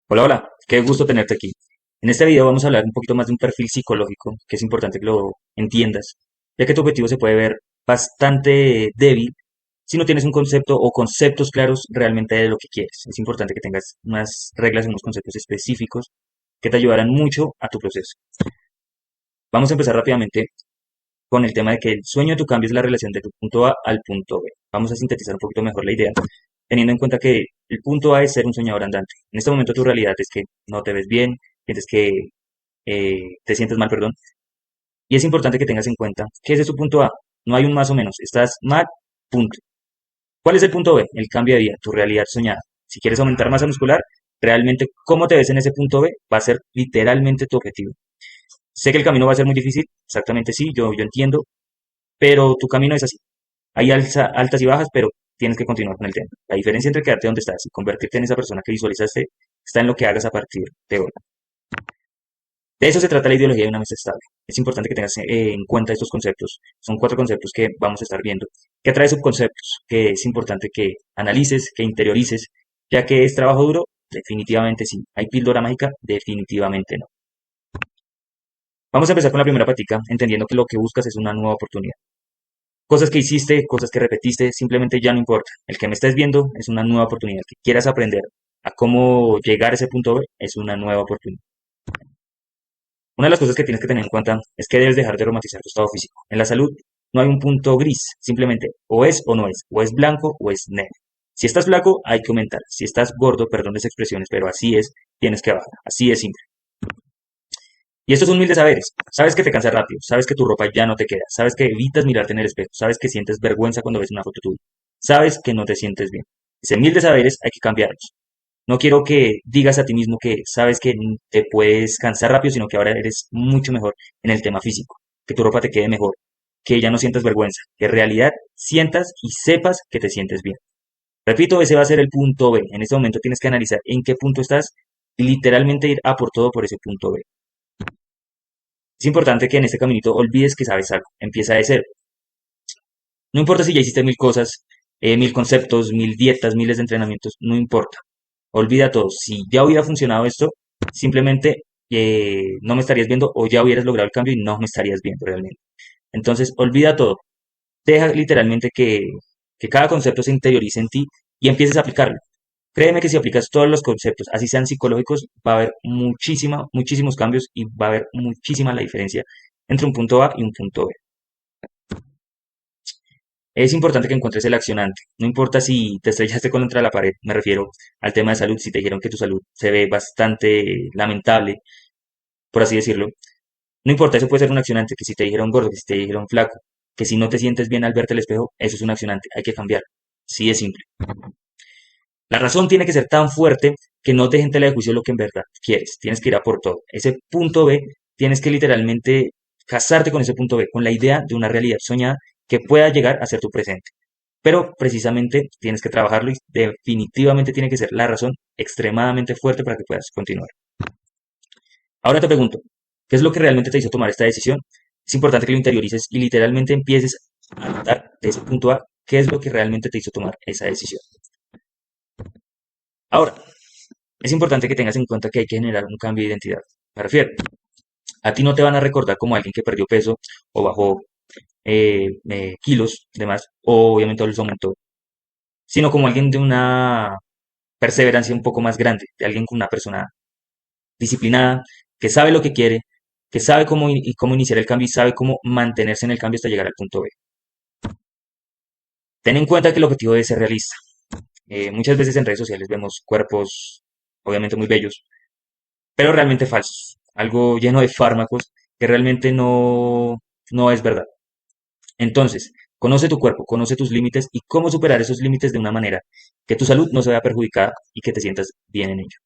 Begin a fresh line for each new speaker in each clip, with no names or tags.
Hola, hola, qué gusto tenerte aquí. En este video vamos a hablar un poquito más de un perfil psicológico, que es importante que lo entiendas, ya que tu objetivo se puede ver bastante débil si no tienes un concepto o conceptos claros realmente de lo que quieres. Es importante que tengas unas reglas, unos conceptos específicos que te ayudarán mucho a tu proceso. Vamos a empezar rápidamente con el tema de que el sueño de tu cambio es la relación de tu punto A al punto B. Vamos a sintetizar un poquito mejor la idea, teniendo en cuenta que el punto A es ser un soñador andante. En este momento tu realidad es que no te ves bien, sientes que te sientes mal, perdón, y es importante que tengas en cuenta que ese es tu punto A. No hay un más o menos, estás mal, punto. ¿Cuál es el punto B? El cambio de vida, tu realidad soñada. Si quieres aumentar masa muscular, realmente cómo te ves en ese punto B va a ser literalmente tu objetivo. Sé que el camino va a ser muy difícil, exactamente sí, yo entiendo, pero tu camino es así. Hay altas y bajas, pero tienes que continuar con el tema. La diferencia entre quedarte donde estás y convertirte en esa persona que visualizaste está en lo que hagas a partir de hoy. De eso se trata la ideología de una mesa estable. Es importante que tengas en cuenta estos conceptos. Son cuatro conceptos que vamos a estar viendo. ¿Qué trae subconceptos? Que es importante que analices, que interiorices, ya que es trabajo duro, definitivamente sí. ¿Hay píldora mágica? Definitivamente no. Vamos a empezar con la primera patica, entendiendo que lo que buscas es una nueva oportunidad. Cosas que hiciste, cosas que repetiste, simplemente ya no importa. El que me estés viendo es una nueva oportunidad. Que quieras aprender a cómo llegar a ese punto B es una nueva oportunidad. Una de las cosas que tienes que tener en cuenta es que debes dejar de romantizar tu estado físico. En la salud no hay un punto gris, simplemente o es blanco o es negro. Si estás flaco, hay que aumentar. Si estás gordo, perdón las expresiones, pero así es, tienes que bajar. Así es simple. Y estos son humildes saberes. Sabes que te cansas rápido, sabes que tu ropa ya no te queda, sabes que evitas mirarte en el espejo, sabes que sientes vergüenza cuando ves una foto tuya, sabes que no te sientes bien. Ese humildes saberes hay que cambiarlos. No quiero que digas a ti mismo que sabes que te puedes cansar rápido, sino que ahora eres mucho mejor en el tema físico, que tu ropa te quede mejor, que ya no sientas vergüenza, que en realidad sientas y sepas que te sientes bien. Repito, ese va a ser el punto B. En este momento tienes que analizar en qué punto estás y literalmente ir a por todo por ese punto B. Es importante que en este caminito olvides que sabes algo, empieza de cero. No importa si ya hiciste mil cosas, mil conceptos, mil dietas, miles de entrenamientos, no importa. Olvida todo. Si ya hubiera funcionado esto, simplemente no me estarías viendo o ya hubieras logrado el cambio y no me estarías viendo realmente. Entonces, olvida todo. Deja literalmente que cada concepto se interiorice en ti y empieces a aplicarlo. Créeme que si aplicas todos los conceptos, así sean psicológicos, va a haber muchísimos cambios y va a haber muchísima la diferencia entre un punto A y un punto B. Es importante que encuentres el accionante. No importa si te estrellaste contra la pared, me refiero al tema de salud, si te dijeron que tu salud se ve bastante lamentable, por así decirlo. No importa, eso puede ser un accionante, que si te dijeron gordo, que si te dijeron flaco, que si no te sientes bien al verte al espejo, eso es un accionante, hay que cambiar. Sí es simple. La razón tiene que ser tan fuerte que no te dejen tela de juicio lo que en verdad quieres. Tienes que ir a por todo. Ese punto B, tienes que literalmente casarte con ese punto B, con la idea de una realidad soñada que pueda llegar a ser tu presente. Pero precisamente tienes que trabajarlo y definitivamente tiene que ser la razón extremadamente fuerte para que puedas continuar. Ahora te pregunto, ¿qué es lo que realmente te hizo tomar esta decisión? Es importante que lo interiorices y literalmente empieces a notar de ese punto A qué es lo que realmente te hizo tomar esa decisión. Ahora, es importante que tengas en cuenta que hay que generar un cambio de identidad. Me refiero, a ti no te van a recordar como alguien que perdió peso o bajó kilos, demás, o obviamente los aumentó, sino como alguien de una perseverancia un poco más grande, de alguien con una persona disciplinada, que sabe lo que quiere, que sabe cómo iniciar el cambio y sabe cómo mantenerse en el cambio hasta llegar al punto B. Ten en cuenta que el objetivo debe ser realista. Muchas veces en redes sociales vemos cuerpos obviamente muy bellos, pero realmente falsos, algo lleno de fármacos que realmente no es verdad. Entonces, conoce tu cuerpo, conoce tus límites y cómo superar esos límites de una manera que tu salud no se vea perjudicada y que te sientas bien en ello.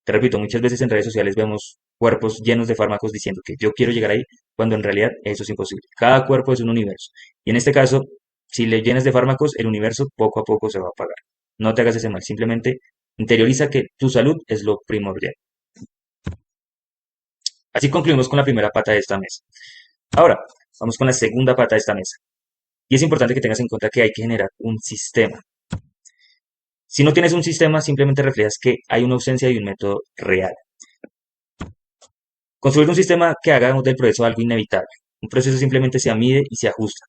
Te repito, muchas veces en redes sociales vemos cuerpos llenos de fármacos diciendo que yo quiero llegar ahí, cuando en realidad eso es imposible. Cada cuerpo es un universo. Y en este caso, si le llenas de fármacos, el universo poco a poco se va a apagar. No te hagas ese mal, simplemente interioriza que tu salud es lo primordial. Así concluimos con la primera pata de esta mesa. Ahora, vamos con la segunda pata de esta mesa. Y es importante que tengas en cuenta que hay que generar un sistema. Si no tienes un sistema, simplemente reflejas que hay una ausencia de un método real. Construir un sistema que haga del proceso algo inevitable. Un proceso simplemente se mide y se ajusta.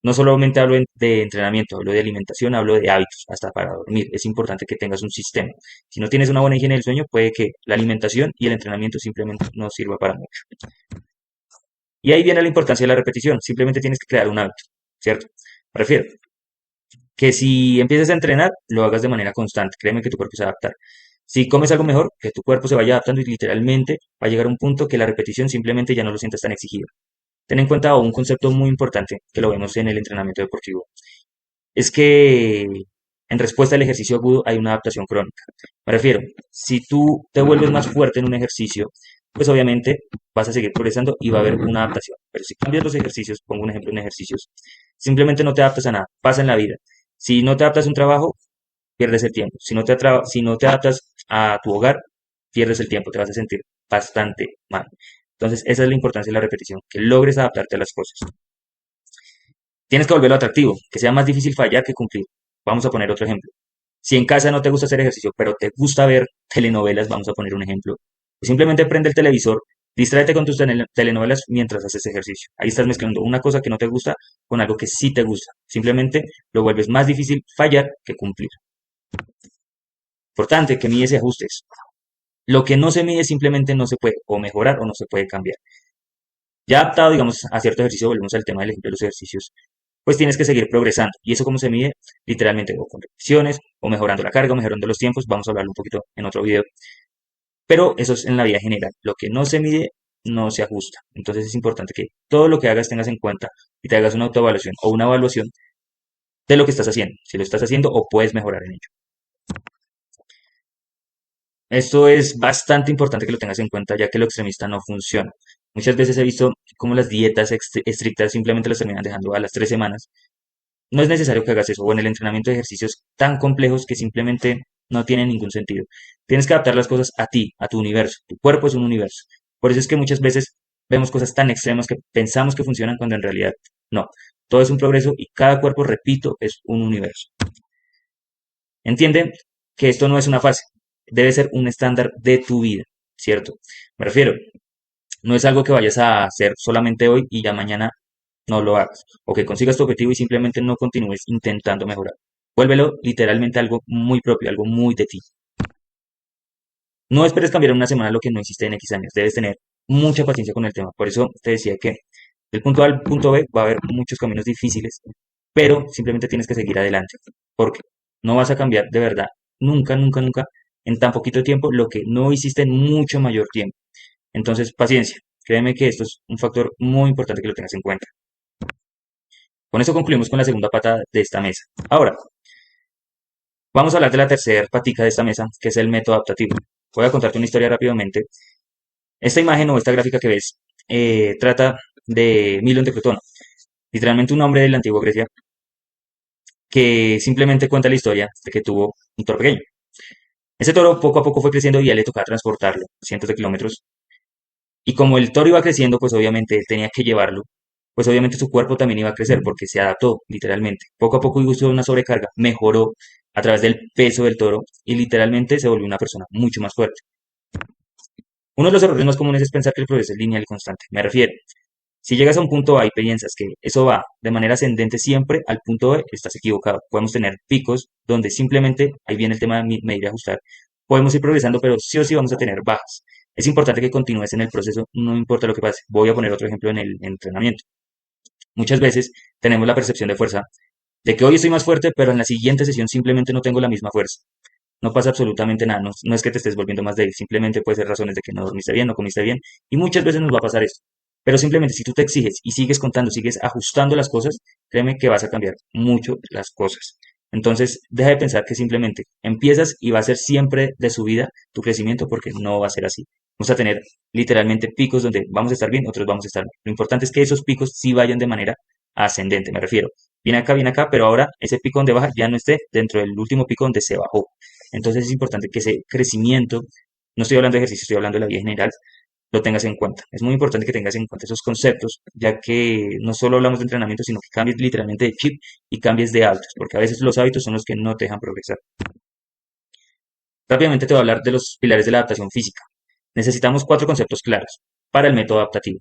No solamente hablo de entrenamiento, hablo de alimentación, hablo de hábitos, hasta para dormir. Es importante que tengas un sistema. Si no tienes una buena higiene del sueño, puede que la alimentación y el entrenamiento simplemente no sirva para mucho. Y ahí viene la importancia de la repetición. Simplemente tienes que crear un hábito, ¿cierto? Me refiero que si empiezas a entrenar, lo hagas de manera constante. Créeme que tu cuerpo se va a adaptar. Si comes algo mejor, que tu cuerpo se vaya adaptando y literalmente va a llegar a un punto que la repetición simplemente ya no lo sientas tan exigido. Ten en cuenta un concepto muy importante que lo vemos en el entrenamiento deportivo. Es que en respuesta al ejercicio agudo hay una adaptación crónica. Me refiero, si tú te vuelves más fuerte en un ejercicio, pues obviamente vas a seguir progresando y va a haber una adaptación. Pero si cambias los ejercicios, pongo un ejemplo en ejercicios, simplemente no te adaptas a nada, pasa en la vida. Si no te adaptas a un trabajo, pierdes el tiempo. Si no te adaptas a tu hogar, pierdes el tiempo, te vas a sentir bastante mal. Entonces, esa es la importancia de la repetición, que logres adaptarte a las cosas. Tienes que volverlo atractivo, que sea más difícil fallar que cumplir. Vamos a poner otro ejemplo. Si en casa no te gusta hacer ejercicio, pero te gusta ver telenovelas, vamos a poner un ejemplo, pues simplemente prende el televisor, distráete con tus telenovelas mientras haces ejercicio. Ahí estás mezclando una cosa que no te gusta con algo que sí te gusta. Simplemente lo vuelves más difícil fallar que cumplir. Importante que mides y ajustes. Lo que no se mide simplemente no se puede o mejorar o no se puede cambiar. Ya adaptado, digamos, a cierto ejercicio, volvemos al tema del ejemplo de los ejercicios, pues tienes que seguir progresando. ¿Y eso cómo se mide? Literalmente, o con repeticiones, o mejorando la carga, o mejorando los tiempos. Vamos a hablarlo un poquito en otro video. Pero eso es en la vida general. Lo que no se mide, no se ajusta. Entonces es importante que todo lo que hagas tengas en cuenta y te hagas una autoevaluación o una evaluación de lo que estás haciendo. Si lo estás haciendo o puedes mejorar en ello. Esto es bastante importante que lo tengas en cuenta, ya que lo extremista no funciona. Muchas veces he visto cómo las dietas estrictas simplemente las terminan dejando a las 3 semanas. No es necesario que hagas eso, o en el entrenamiento de ejercicios tan complejos que simplemente no tienen ningún sentido. Tienes que adaptar las cosas a ti, a tu universo. Tu cuerpo es un universo. Por eso es que muchas veces vemos cosas tan extremas que pensamos que funcionan cuando en realidad no. Todo es un progreso y cada cuerpo, repito, es un universo. Entiende que esto no es una fase, debe ser un estándar de tu vida, ¿cierto? Me refiero, no es algo que vayas a hacer solamente hoy y ya mañana no lo hagas, o que consigas tu objetivo y simplemente no continúes intentando mejorar. Vuélvelo literalmente algo muy propio, algo muy de ti. No esperes cambiar en una semana lo que no hiciste en X años, debes tener mucha paciencia con el tema. Por eso te decía que del punto A al punto B va a haber muchos caminos difíciles, pero simplemente tienes que seguir adelante, porque no vas a cambiar de verdad, nunca, nunca, nunca, en tan poquito tiempo, lo que no hiciste en mucho mayor tiempo. Entonces, paciencia. Créeme que esto es un factor muy importante que lo tengas en cuenta. Con eso concluimos con la segunda pata de esta mesa. Ahora, vamos a hablar de la tercera patica de esta mesa, que es el método adaptativo. Voy a contarte una historia rápidamente. Esta imagen o esta gráfica que ves trata de Milón de Crotona, literalmente un hombre de la antigua Grecia que simplemente cuenta la historia de que tuvo un toro pequeño. Ese toro poco a poco fue creciendo y a él le tocaba transportarlo cientos de kilómetros. Y como el toro iba creciendo, pues obviamente él tenía que llevarlo. Pues obviamente su cuerpo también iba a crecer porque se adaptó, literalmente. Poco a poco hizo una sobrecarga, mejoró a través del peso del toro y literalmente se volvió una persona mucho más fuerte. Uno de los errores más comunes es pensar que el progreso es lineal y constante. Me refiero, si llegas a un punto A y piensas que eso va de manera ascendente siempre al punto B, estás equivocado. Podemos tener picos donde simplemente, ahí viene el tema de medir y ajustar, podemos ir progresando, pero sí o sí vamos a tener bajas. Es importante que continúes en el proceso, no importa lo que pase. Voy a poner otro ejemplo en el entrenamiento. Muchas veces tenemos la percepción de fuerza, de que hoy estoy más fuerte, pero en la siguiente sesión simplemente no tengo la misma fuerza. No pasa absolutamente nada, no, no es que te estés volviendo más débil, simplemente puede ser razones de que no dormiste bien, no comiste bien, y muchas veces nos va a pasar esto. Pero simplemente si tú te exiges y sigues contando, sigues ajustando las cosas, créeme que vas a cambiar mucho las cosas. Entonces, deja de pensar que simplemente empiezas y va a ser siempre de subida tu crecimiento porque no va a ser así. Vamos a tener literalmente picos donde vamos a estar bien, otros vamos a estar bien. Lo importante es que esos picos sí vayan de manera ascendente, me refiero. Viene acá, pero ahora ese pico donde baja ya no esté dentro del último pico donde se bajó. Entonces es importante que ese crecimiento, no estoy hablando de ejercicio, estoy hablando de la vida general, lo tengas en cuenta. Es muy importante que tengas en cuenta esos conceptos, ya que no solo hablamos de entrenamiento, sino que cambies literalmente de chip y cambies de hábitos, porque a veces los hábitos son los que no te dejan progresar. Rápidamente te voy a hablar de los pilares de la adaptación física. Necesitamos cuatro conceptos claros para el método adaptativo.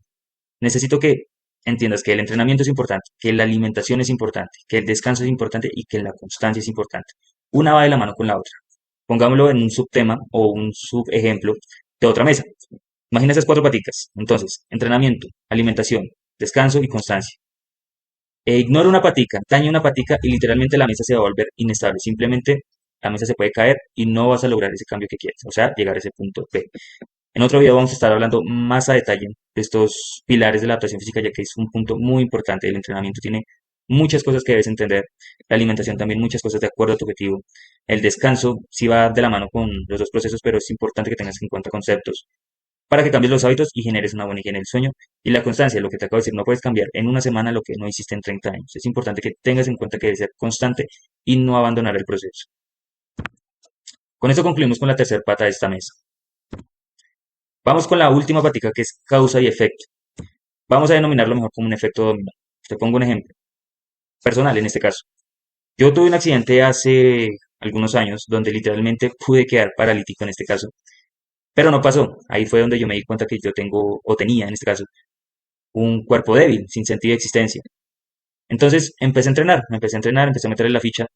Necesito que entiendas que el entrenamiento es importante, que la alimentación es importante, que el descanso es importante y que la constancia es importante. Una va de la mano con la otra. Pongámoslo en un subtema o un subejemplo de otra mesa. Imagina esas cuatro paticas. Entonces, entrenamiento, alimentación, descanso y constancia. Ignora una patica, daña una patica y literalmente la mesa se va a volver inestable. Simplemente la mesa se puede caer y no vas a lograr ese cambio que quieres, o sea, llegar a ese punto B. En otro video vamos a estar hablando más a detalle de estos pilares de la adaptación física, ya que es un punto muy importante. El entrenamiento tiene muchas cosas que debes entender, la alimentación también muchas cosas de acuerdo a tu objetivo. El descanso sí va de la mano con los dos procesos, pero es importante que tengas en cuenta conceptos para que cambies los hábitos y generes una buena higiene del sueño. Y la constancia, lo que te acabo de decir, no puedes cambiar en una semana lo que no hiciste en 30 años. Es importante que tengas en cuenta que debes ser constante y no abandonar el proceso. Con esto concluimos con la tercera pata de esta mesa. Vamos con la última patica, que es causa y efecto. Vamos a denominarlo mejor como un efecto dominó. Te pongo un ejemplo personal en este caso. Yo tuve un accidente hace algunos años donde literalmente pude quedar paralítico en este caso, pero no pasó. Ahí fue donde yo me di cuenta que yo tengo, o tenía en este caso, un cuerpo débil, sin sentido de existencia. Entonces empecé a entrenar, me empecé a entrenar, empecé a meterle la ficha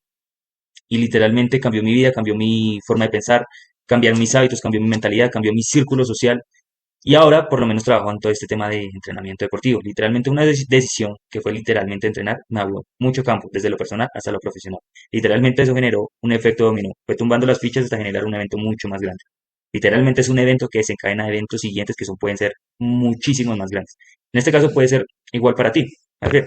y literalmente cambió mi vida, cambió mi forma de pensar, cambiaron mis hábitos, cambió mi mentalidad, cambió mi círculo social. Y ahora por lo menos trabajo en todo este tema de entrenamiento deportivo. Literalmente una decisión que fue literalmente entrenar me abrió mucho campo, desde lo personal hasta lo profesional. Literalmente eso generó un efecto dominó. Fue tumbando las fichas hasta generar un evento mucho más grande. Literalmente es un evento que desencadena eventos siguientes que pueden ser muchísimos más grandes. En este caso puede ser igual para ti. A ver,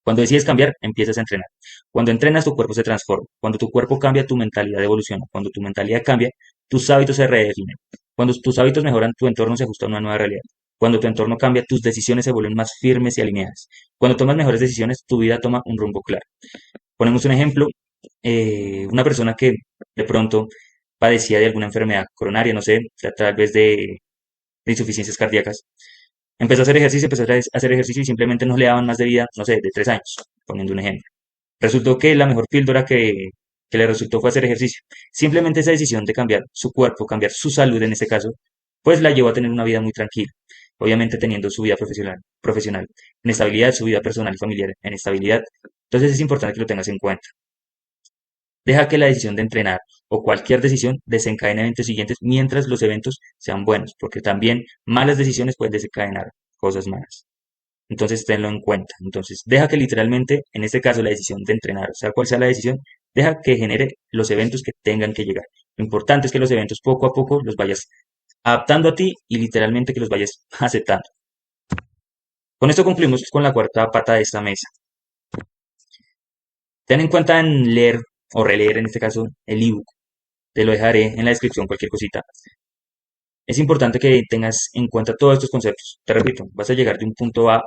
cuando decides cambiar, empiezas a entrenar. Cuando entrenas, tu cuerpo se transforma. Cuando tu cuerpo cambia, tu mentalidad evoluciona. Cuando tu mentalidad cambia, tus hábitos se redefinen. Cuando tus hábitos mejoran, tu entorno se ajusta a una nueva realidad. Cuando tu entorno cambia, tus decisiones se vuelven más firmes y alineadas. Cuando tomas mejores decisiones, tu vida toma un rumbo claro. Ponemos un ejemplo, una persona que de pronto padecía de alguna enfermedad coronaria, no sé, tal vez de insuficiencias cardíacas. Empezó a hacer ejercicio, empezó a hacer ejercicio y simplemente no le daban más de vida, no sé, de 3 años, poniendo un ejemplo. Resultó que la mejor píldora que le resultó fue hacer ejercicio. Simplemente esa decisión de cambiar su cuerpo, cambiar su salud en este caso, pues la llevó a tener una vida muy tranquila. Obviamente teniendo su vida profesional en estabilidad, su vida personal y familiar en estabilidad. Entonces es importante que lo tengas en cuenta. Deja que la decisión de entrenar o cualquier decisión desencadene eventos siguientes mientras los eventos sean buenos, porque también malas decisiones pueden desencadenar cosas malas. Entonces tenlo en cuenta. Entonces deja que literalmente, en este caso la decisión de entrenar, o sea cual sea la decisión, deja que genere los eventos que tengan que llegar. Lo importante es que los eventos poco a poco los vayas adaptando a ti y literalmente que los vayas aceptando. Con esto concluimos con la cuarta pata de esta mesa. Ten en cuenta en leer o releer en este caso el ebook. Te lo dejaré en la descripción cualquier cosita. Es importante que tengas en cuenta todos estos conceptos. Te repito, vas a llegar de un punto A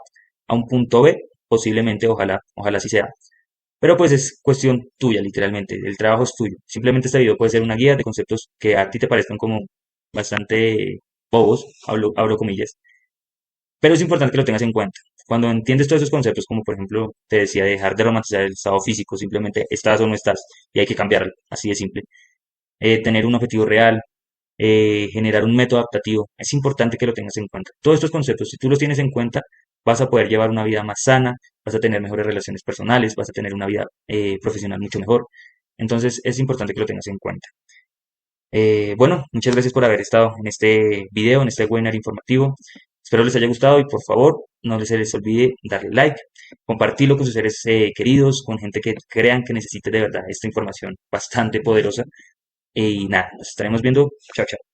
a un punto B, posiblemente, ojalá así sea. Pero pues es cuestión tuya, literalmente. El trabajo es tuyo. Simplemente este video puede ser una guía de conceptos que a ti te parezcan como bastante bobos, hablo comillas. Pero es importante que lo tengas en cuenta. Cuando entiendes todos esos conceptos, como por ejemplo te decía, dejar de romantizar el estado físico, simplemente estás o no estás, y hay que cambiarlo, así de simple. Tener un objetivo real, generar un método adaptativo. Es importante que lo tengas en cuenta. Todos estos conceptos, si tú los tienes en cuenta, vas a poder llevar una vida más sana, vas a tener mejores relaciones personales, vas a tener una vida profesional mucho mejor. Entonces es importante que lo tengas en cuenta. Bueno, muchas gracias por haber estado en este video, en este webinar informativo. Espero les haya gustado y por favor no se les olvide darle like, compartirlo con sus seres queridos, con gente que crean que necesite de verdad esta información bastante poderosa. Y nada, nos estaremos viendo. Chao, chao.